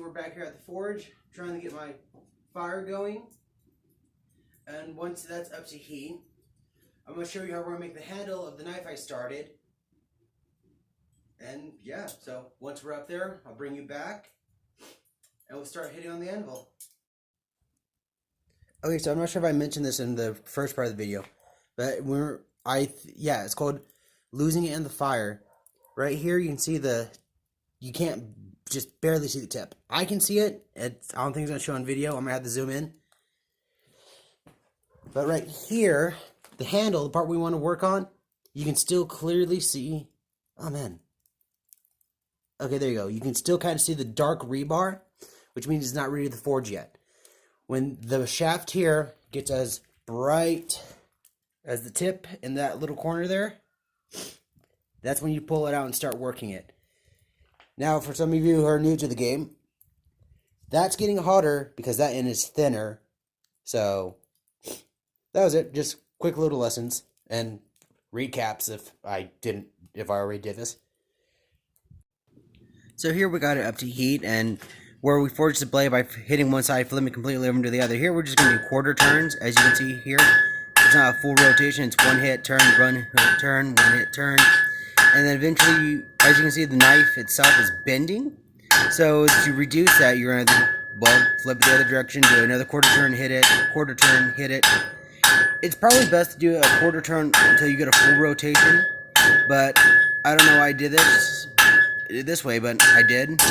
we're back here at the forge, trying to get my fire going. And once that's up to heat, I'm going to show you how we're going to make the handle of the knife I started. And yeah, so once we're up there, I'll bring you back and we'll start hitting on the anvil. Okay, so I'm not sure if I mentioned this in the first part of the video, but it's called Losing It in the Fire. Right here you can see you can't just barely see the tip. I can see it. I don't think it's going to show on video. I'm going to have to zoom in. But right here, the handle, the part we want to work on, you can still clearly see. Oh man. Okay, there you go. You can still kind of see the dark rebar, which means it's not ready to forge yet. When the shaft here gets as bright as the tip in that little corner there, that's when you pull it out and start working it. Now, for some of you who are new to the game, that's getting hotter because that end is thinner. So, that was it. Just quick little lessons and recaps if I already did this. So here we got it up to heat, and where we forged the blade by hitting one side, flipping completely over to the other. Here we're just going to do quarter turns, as you can see here. It's not a full rotation, it's one hit, turn, one hit, turn, one hit, turn. And then eventually, as you can see, the knife itself is bending. So to reduce that, you're going to, flip it the other direction, do another quarter turn, hit it, quarter turn, hit it. It's probably best to do a quarter turn until you get a full rotation. But I don't know why I did this way, but I did.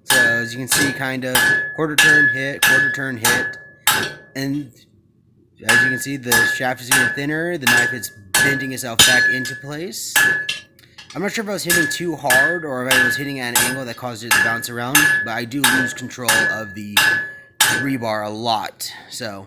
So as you can see, kind of quarter turn, hit, and as you can see, the shaft is getting thinner, the knife is bending itself back into place. I'm not sure if I was hitting too hard or if I was hitting at an angle that caused it to bounce around, but I do lose control of the rebar a lot, so.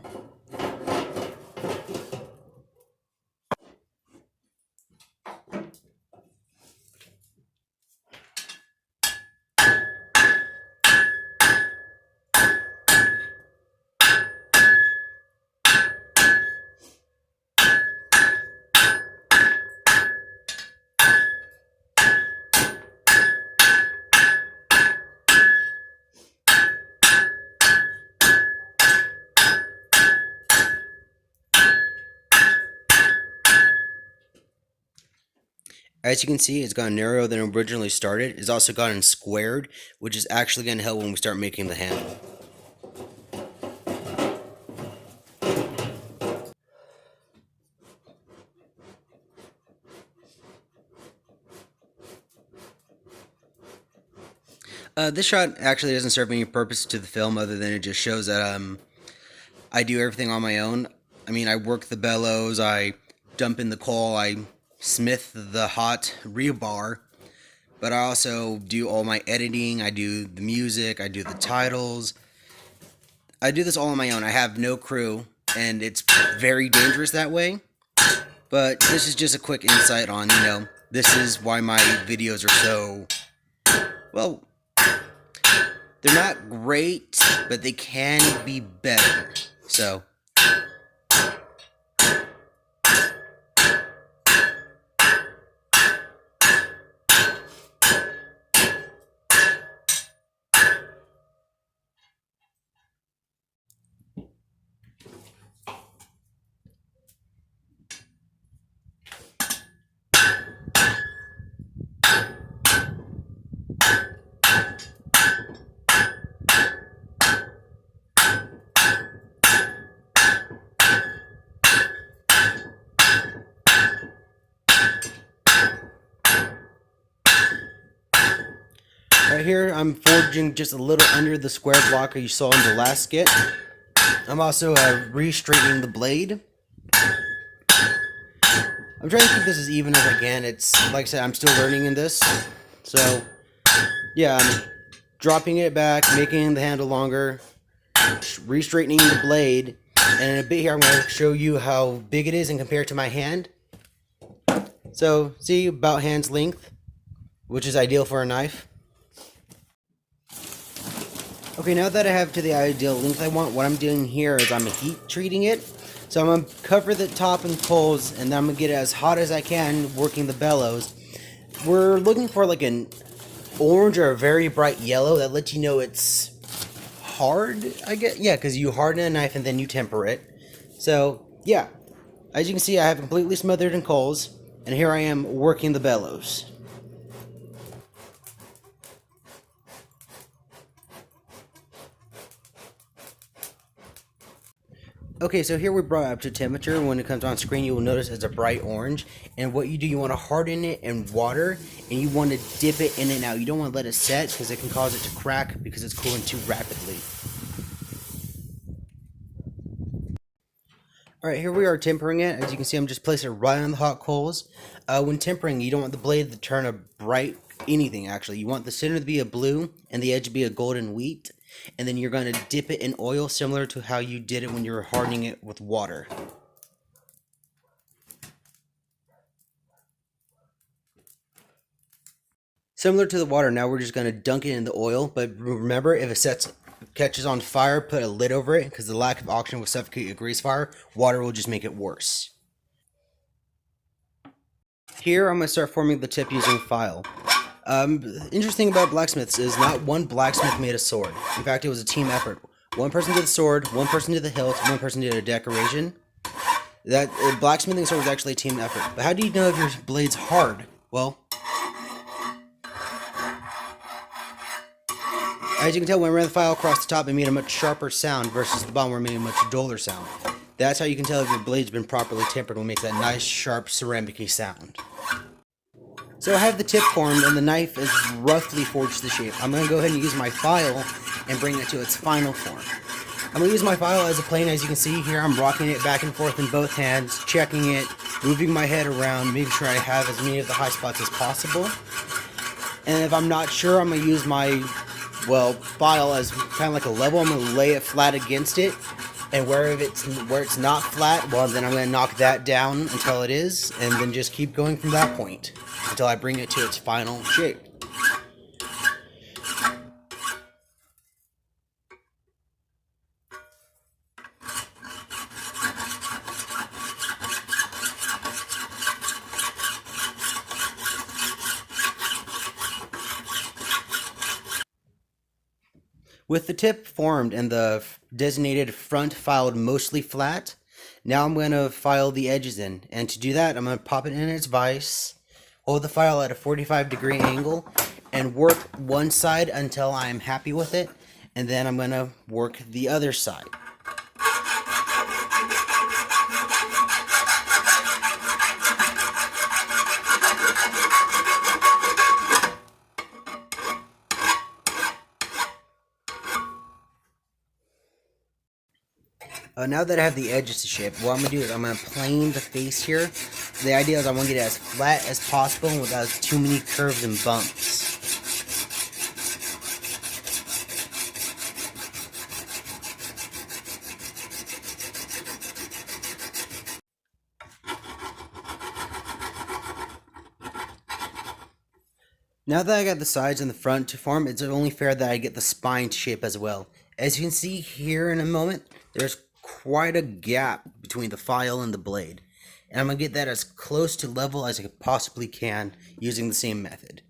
As you can see, it's gotten narrower than originally started. It's also gotten squared, which is actually going to help when we start making the handle. This shot actually doesn't serve any purpose to the film other than it just shows that I do everything on my own. I mean, I work the bellows, I dump in the coal, I smith the hot rebar, but I also do all my editing, I do the music, I do the titles. I do this all on my own. I have no crew, and it's very dangerous that way. But this is just a quick insight on, this is why my videos are so, well, they're not great, but they can be better. So right here, I'm forging just a little under the square block you saw in the last skit. I'm also re-straightening the blade. I'm trying to keep this as even as I can. It's, like I said, I'm still learning in this. So, yeah, I'm dropping it back, making the handle longer, re-straightening the blade, and in a bit here I'm going to show you how big it is and compare it to my hand. So, see, about hand's length, which is ideal for a knife. Okay, now that I have to the ideal length I want, what I'm doing here is I'm heat treating it. So I'm going to cover the top in coals, and then I'm going to get it as hot as I can working the bellows. We're looking for like an orange or a very bright yellow that lets you know it's hard, I guess. Yeah, because you harden a knife and then you temper it. So, yeah. As you can see, I have completely smothered in coals, and here I am working the bellows. Okay, so here we brought it up to temperature. When it comes on screen, you will notice it's a bright orange. And what you do, you want to harden it in water, and you want to dip it in and out. You don't want to let it set, because it can cause it to crack because it's cooling too rapidly. Alright, here we are tempering it. As you can see, I'm just placing it right on the hot coals. When tempering, you don't want the blade to turn a bright anything, actually. You want the center to be a blue and the edge to be a golden wheat. And then you're going to dip it in oil, similar to how you did it when you were hardening it with water. Similar to the water, now we're just going to dunk it in the oil. But remember, if it catches on fire, put a lid over it, because the lack of oxygen will suffocate a grease fire. Water will just make it worse. Here, I'm going to start forming the tip using file. Interesting about blacksmiths is not one blacksmith made a sword. In fact, it was a team effort. One person did the sword, one person did the hilt, one person did a decoration. That blacksmithing sword was actually a team effort. But how do you know if your blade's hard? Well, as you can tell, when I ran the file across the top, it made a much sharper sound versus the bottom where it made a much duller sound. That's how you can tell if your blade's been properly tempered, when it makes that nice, sharp, ceramic-y sound. So I have the tip formed, and the knife is roughly forged to shape. I'm going to go ahead and use my file and bring it to its final form. I'm going to use my file as a plane. As you can see here, I'm rocking it back and forth in both hands, checking it, moving my head around, making sure I have as many of the high spots as possible. And if I'm not sure, I'm going to use my, file as kind of like a level. I'm going to lay it flat against it. And where it's not flat, well, then I'm going to knock that down until it is, and then just keep going from that point until I bring it to its final shape. With the tip formed and the designated front filed mostly flat, now I'm going to file the edges in. And to do that, I'm going to pop it in its vise, hold the file at a 45-degree angle, and work one side until I'm happy with it. And then I'm going to work the other side. Now that I have the edges to shape, what I'm going to do is I'm going to plane the face here. The idea is I want to get it as flat as possible without too many curves and bumps. Now that I got the sides and the front to form, it's only fair that I get the spine to shape as well. As you can see here in a moment, there's quite a gap between the file and the blade. And I'm going to get that as close to level as I possibly can using the same method.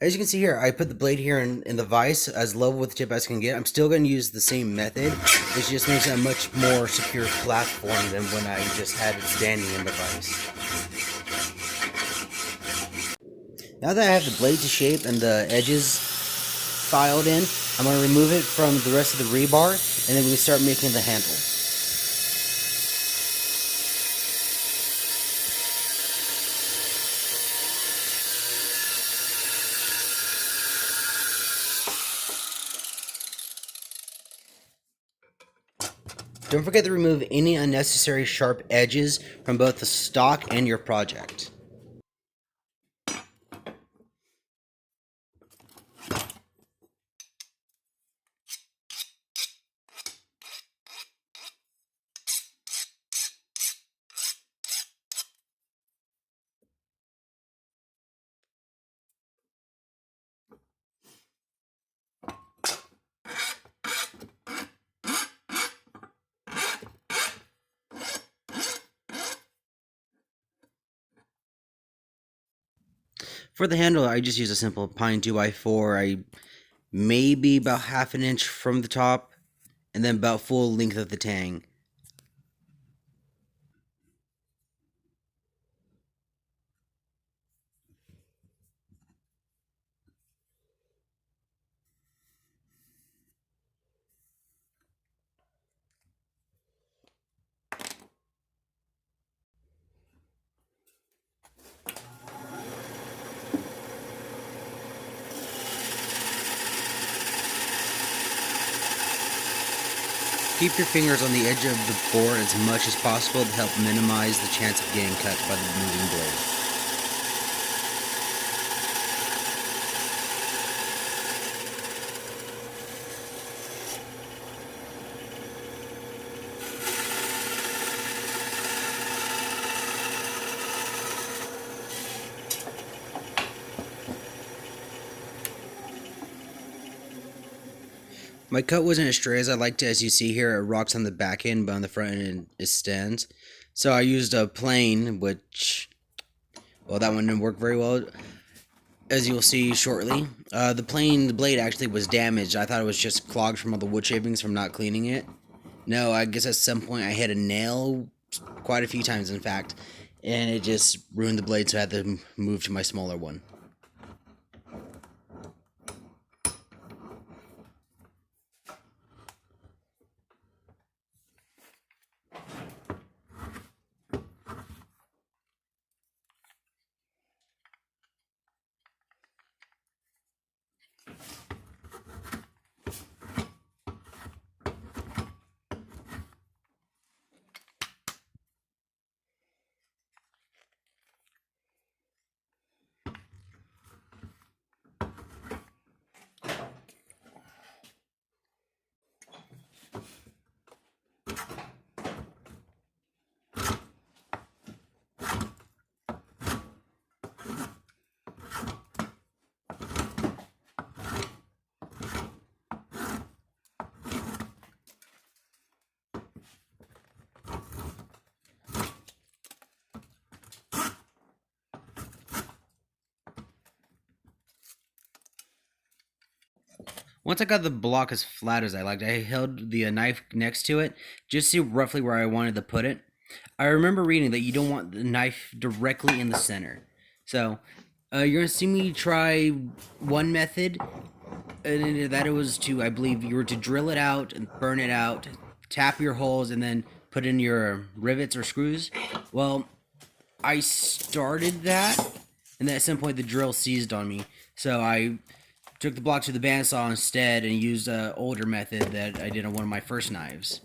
As you can see here, I put the blade here in the vise as level with the tip as I can get. I'm still going to use the same method. It just makes it a much more secure platform than when I just had it standing in the vise. Now that I have the blade to shape and the edges filed in, I'm going to remove it from the rest of the rebar, and then we can start making the handle. Don't forget to remove any unnecessary sharp edges from both the stock and your project. For the handle, I just use a simple pine 2x4. I maybe about half an inch from the top, and then about full length of the tang. Keep your fingers on the edge of the board as much as possible to help minimize the chance of getting cut by the moving blade. My cut wasn't as straight as I liked it. As you see here, it rocks on the back end, but on the front end it stands. So I used a plane, which, well, that one didn't work very well, as you'll see shortly. The blade actually was damaged. I thought it was just clogged from all the wood shavings from not cleaning it. No, I guess at some point I hit a nail, quite a few times in fact, and it just ruined the blade, so I had to move to my smaller one. Once I got the block as flat as I liked, I held the knife next to it just to see roughly where I wanted to put it. I remember reading that you don't want the knife directly in the center. So, you're going to see me try one method, and that it was to, I believe, you were to drill it out and burn it out, tap your holes, and then put in your rivets or screws. Well, I started that, and then at some point the drill seized on me. So I took the block to the bandsaw instead and used an older method that I did on one of my first knives.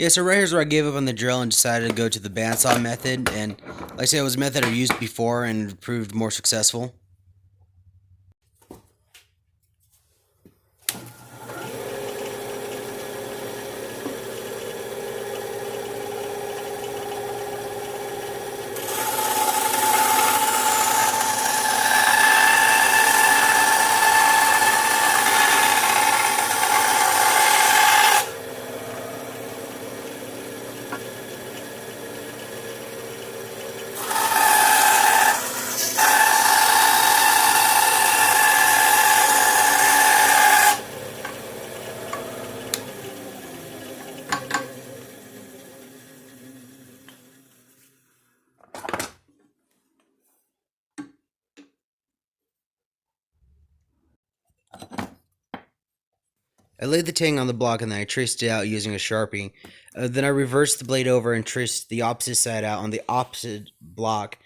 Yeah, so right here's where I gave up on the drill and decided to go to the bandsaw method. And like I said, it was a method I've used before and it proved more successful. I laid the tang on the block and then I traced it out using a Sharpie. Then I reversed the blade over and traced the opposite side out on the opposite block.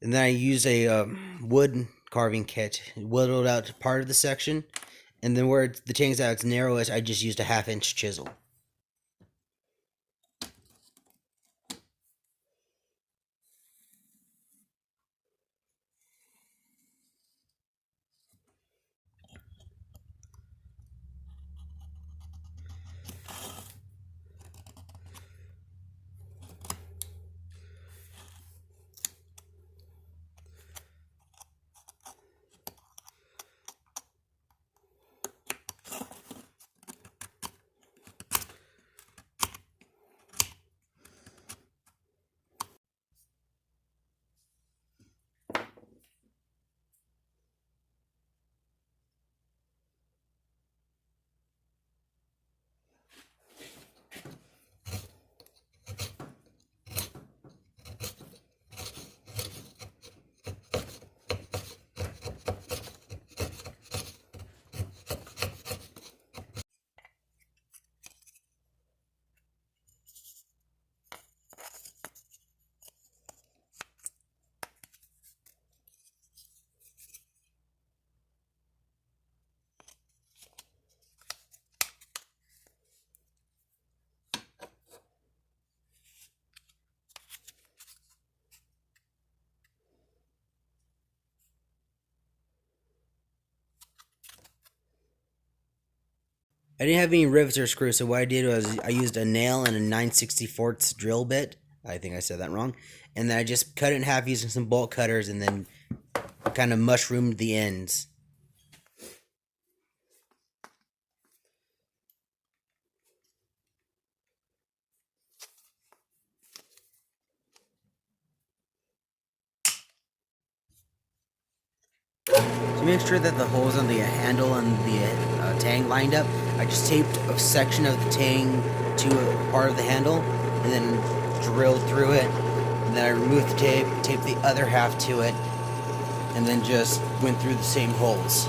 And then I used a wood carving kit, whittled out part of the section. And then where the tang's at its narrowest, I just used a 1/2-inch chisel. I didn't have any rivets or screws, so what I did was I used a nail and a 9/64 drill bit. I think I said that wrong. And then I just cut it in half using some bolt cutters and then kind of mushroomed the ends. To make sure that the holes on the handle and the tang lined up, I just taped a section of the tang to a part of the handle and then drilled through it. And then I removed the tape, taped the other half to it, and then just went through the same holes.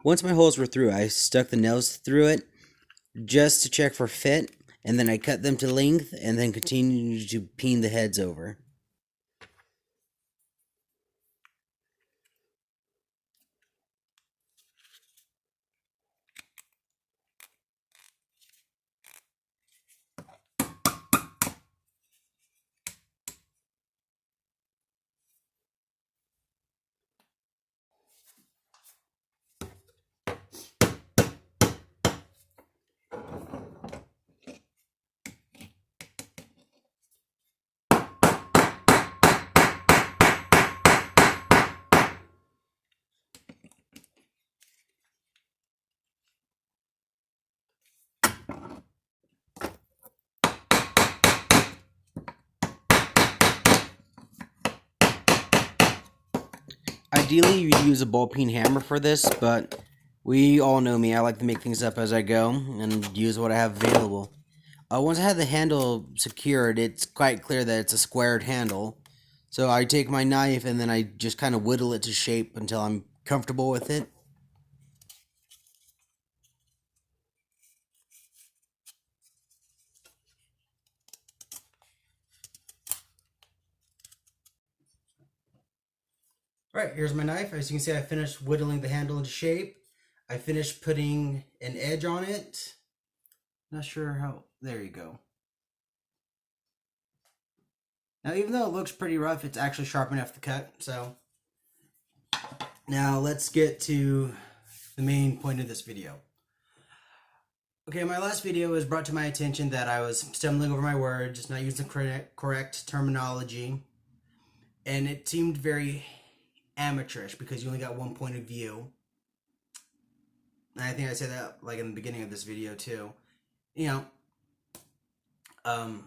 Once my holes were through, I stuck the nails through it just to check for fit, and then I cut them to length and then continued to peen the heads over. ideally you'd use a ball peen hammer for this, but we all know me. I like to make things up as I go and use what I have available. Once I have the handle secured, it's quite clear that it's a squared handle. So I take my knife and then I just kind of whittle it to shape until I'm comfortable with it. Alright, here's my knife. As you can see, I finished whittling the handle into shape. I finished putting an edge on it. Not sure how... There you go. Now, even though it looks pretty rough, it's actually sharp enough to cut, so... Now, let's get to the main point of this video. Okay, my last video was brought to my attention that I was stumbling over my words, not using correct terminology, and it seemed very amateurish because you only got one point of view. And I think I said that like in the beginning of this video too. You know,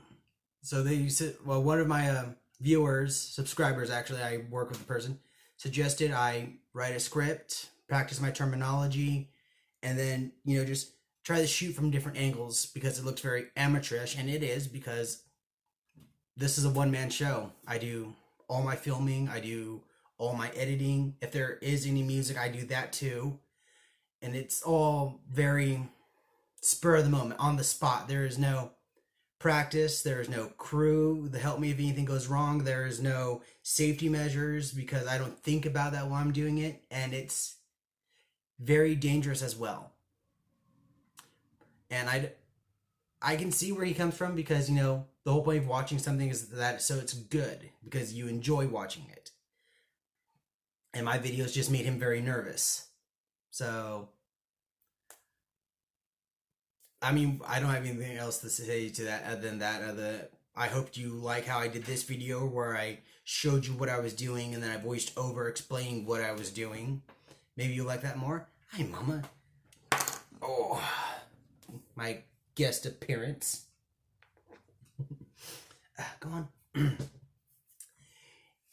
so they said, well, one of my viewers, subscribers actually, I work with the person, suggested I write a script, practice my terminology, and then, you know, just try to shoot from different angles because it looks very amateurish, and it is because this is a one-man show. I do all my filming, I do all my editing. If there is any music, I do that too. And it's all very spur of the moment, on the spot. There is no practice, there is no crew to help me if anything goes wrong. There is no safety measures because I don't think about that while I'm doing it, and it's very dangerous as well. And I can see where he comes from because, you know, the whole point of watching something is that so it's good because you enjoy watching it. And my videos just made him very nervous. So, I mean, I don't have anything else to say to that other than that. I hope you like how I did this video where I showed you what I was doing and then I voiced over explaining what I was doing. Maybe you like that more? Hi, Mama. Oh, my guest appearance. Go on.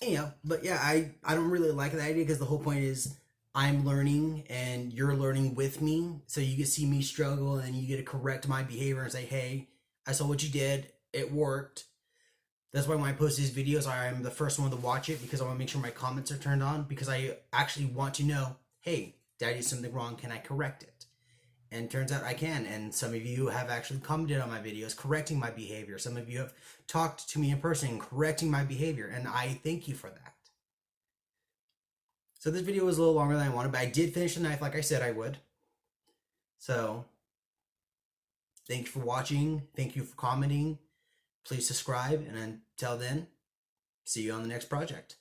Anyhow, but yeah, I don't really like that idea because the whole point is I'm learning and you're learning with me. So you get to see me struggle and you get to correct my behavior and say, hey, I saw what you did. It worked. That's why when I post these videos, I'm the first one to watch it because I want to make sure my comments are turned on because I actually want to know, hey, Daddy did something wrong. Can I correct it? And turns out I can. And some of you have actually commented on my videos correcting my behavior. Some of you have talked to me in person correcting my behavior. And I thank you for that. So this video was a little longer than I wanted, but I did finish the knife like I said I would. So thank you for watching. Thank you for commenting. Please subscribe. And until then, see you on the next project.